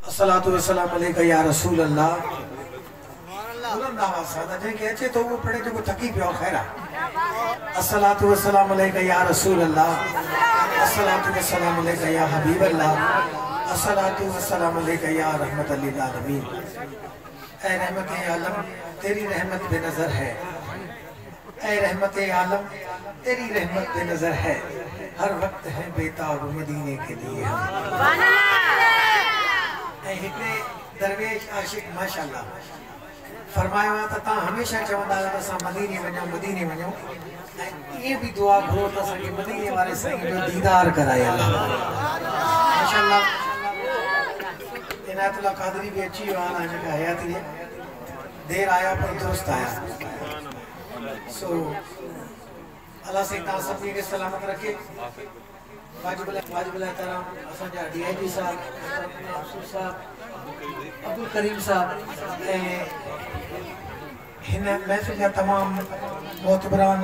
अस्सलातु वस्सलाम अलैका या रसूल अल्लाह। बुलंद आवाज सादा जंहिंखे अचे तो वो पढ़े जो थकी पियो खैरा। अस्सलातु वस्सलाम अलैका या रसूल अल्लाह। अस्सलातु वस्सलाम अलैका या हबीब अल्लाह। अस्सलातु वस्सलाम अलैका या रहमतल लिल आलमीन। ऐ रहमत आलम तेरी रहमत बेनज़र है। ऐ रहमत आलम तेरी रहमत बेनज़र है। हर वक्त है बेताब मदीने के लिए हम। दरवेश आशिक माशाअल्लाह फरमाया था ता हमेशा चवंदा असां मदीने वञूं ये भी दुआ घुरो त असांखे मदीने वाले साईं जो दीदार कराए अल्लाह माशाअल्लाह। इनायतुल्लाह कादरी भी अची वियो आहे जेका हयाती है देर आया पर दुरुस्त आया। सो अल्लाह से ता सभी के सलामत रखे। वाजिब एहतराम असांजा DIG साहब अफसर साहब अब्दुल करीम साहब हिन महफ़िल जा तमाम मोतबरान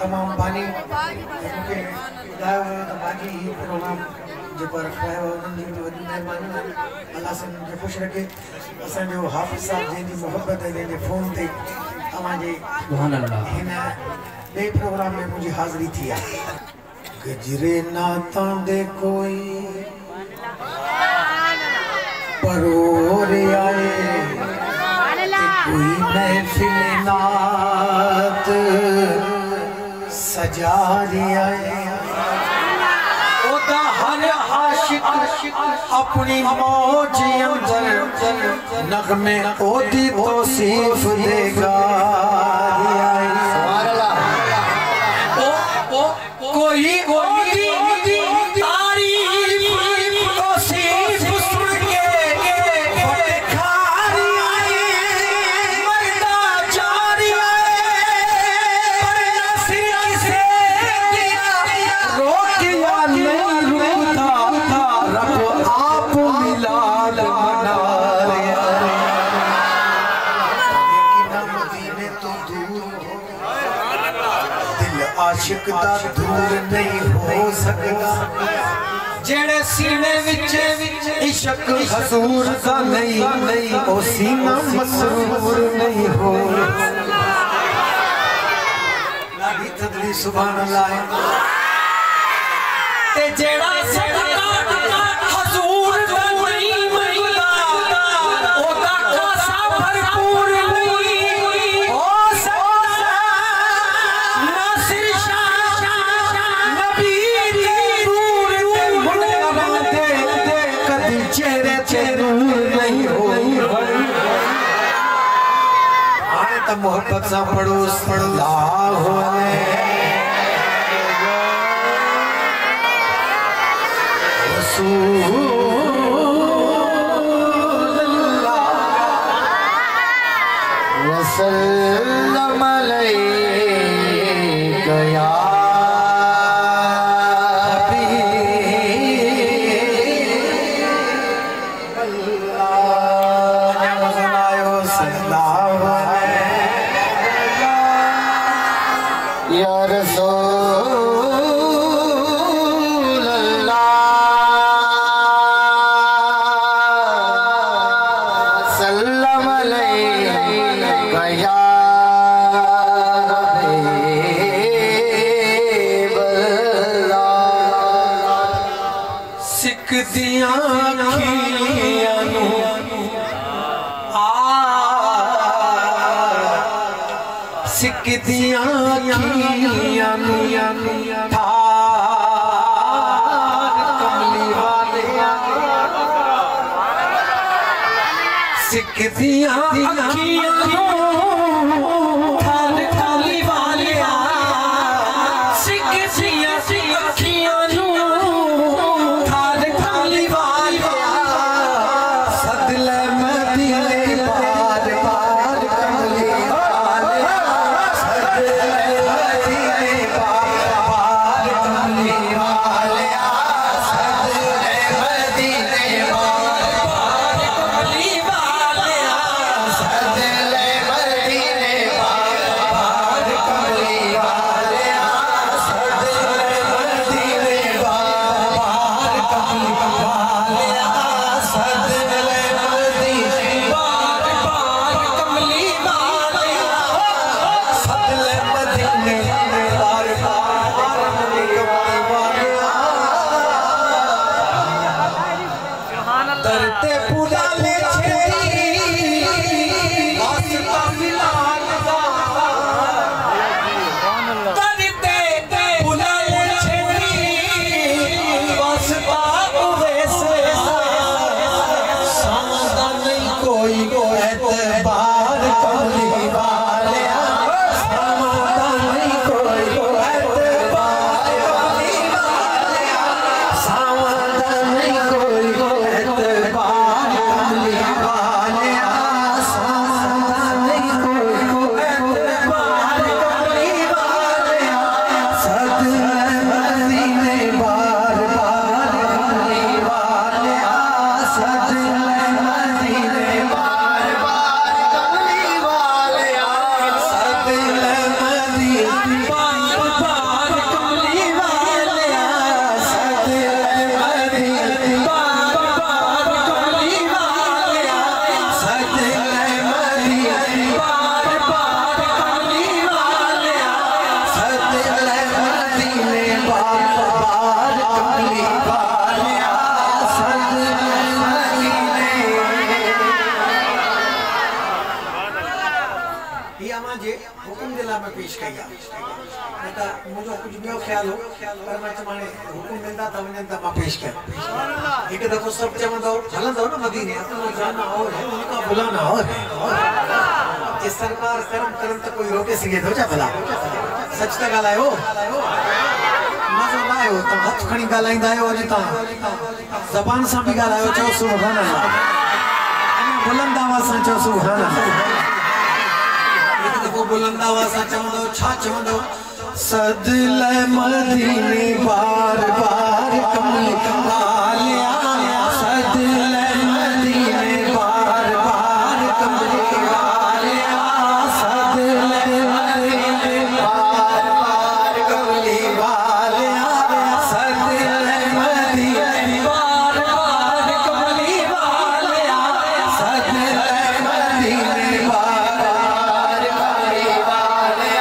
तमाम बानी मूंखे ॿुधायो वियो त बाजी ही प्रोग्राम जेको रखायो उन्हनि जी वॾी महिरबानी अल्लाह से उन्हनि खे ख़ुशि रखे। असांजो हाफ़िज़ साहब जंहिंजी मोहबत है जंहिंजे फ़ोन ते तव्हांजे हिन ॿिए प्रोग्राम में मुंहिंजी हाज़िरी थी आहे। गजरे नातां दे कोई परोर आए कोई महफिल नात सजा आए। ओदा हर आशिक अपनी मौज अंदर नगमे ओदी तौसीफ देगा। कोई आशिक दा दूर नहीं हो सकता जेड़े सीने विच इश्क हजूर दा नहीं ओ सीना मसरूर नहीं हो। लागी तदली सुभान अल्लाह ते जेड़ा सदका हजूर दा नहीं मिलदा ओदा खासा भरपूर नहीं हो सकता। नासिर चेहरे नूर नहीं हो आए तो मोहब्बत सा पड़ोस ला हो वसल्लम अलैका या दरते पूरा ले छेड़ी वास्ता मिलान दा दरते पूरा ले छेड़ी वास्ता वैसे समझदा नहीं कोई एतबार कमली वाले समझदा नहीं कोई एतबार कमली वाले समझदा नहीं कोई एतबार कमली वाले समझदा नहीं कोई एतबार कमली वाले सद मदीने बार बार कमली वाले सद मदीने बार बार कमली वाले सद मदीने बार बार कमली वाले सद मदीने बार बार कमली वाले सद मदीने बार बार कमली वाले सद मदीने बार बार कमली वाले सद मदीने ये आमाजे हुकुम दिला में पेश किया नता मुझे कुछ बियो ख्याल हो पर मैं तुम्हारे हुकुम दिंदा त वने त मां पेश किया एक दफो सब चवंदो हलंदो न मदीने अपनो जाना और है उनका बुलाना और है जे सरकार करम करम त कोई रोके सके तो जा भला सच त गालायो मजो ना आयो त हथ खणी गालाइंदा आयो अज ता जबान सा भी गालायो चो सुभान अल्लाह बुलंद आवाज से चो सुभान अल्लाह एक दफो बुलंद आवाज से चवंदो छा चवंदो सद मदीने बार बार कमली वाले सद मदीने बार बार कमली वाले सद मदीने बार बार कमली वाले सद मदीने बार बार कमली वाले सद मदीने बार बार कमली वाले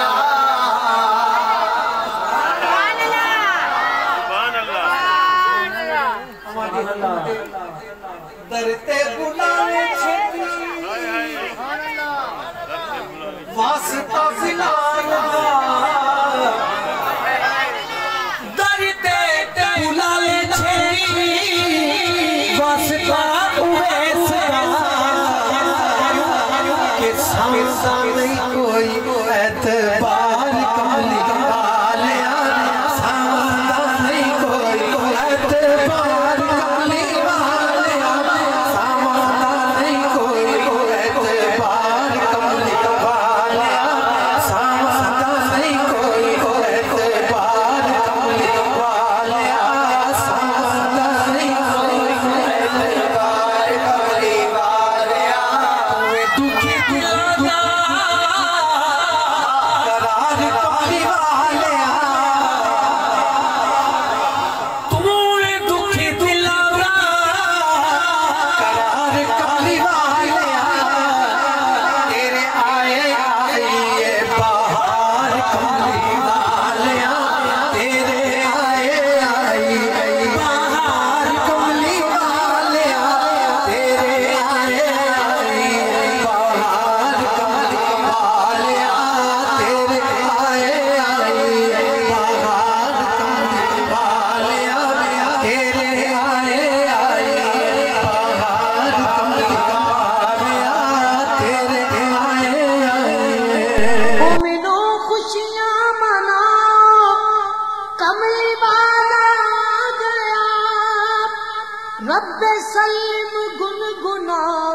दरते बुलावे छेड़ी वास्ता मिलाना दरते बुलावे छेड़ी वास्ता वैसे के समझदा नहीं कोई एतबार कमली वाले समझदा नहीं कोई एतबार कमली वाले समझदा नहीं कोई एतबार कमली वाले समझदा नहीं कोई एतबार कमली वाले समझदा नहीं कोई एतबार कमली वाले दुखी दिलाना करार कमली वाले तुम्हें दुखी दिलाना करार कमली वाले तेरे आए आए बाहर कमली वाले तेरे आए आए बाहर कमली वाले तेरे आए आए बाहर कमली वाले तेरे आए आए बाहर कमली वाले तेरे आए आए बाहर कमली वाले तेरे आए आए मोमिनो खुशियां मनाओ कमली वाला आ गया रब्बे सलीम गुनगुनाओ।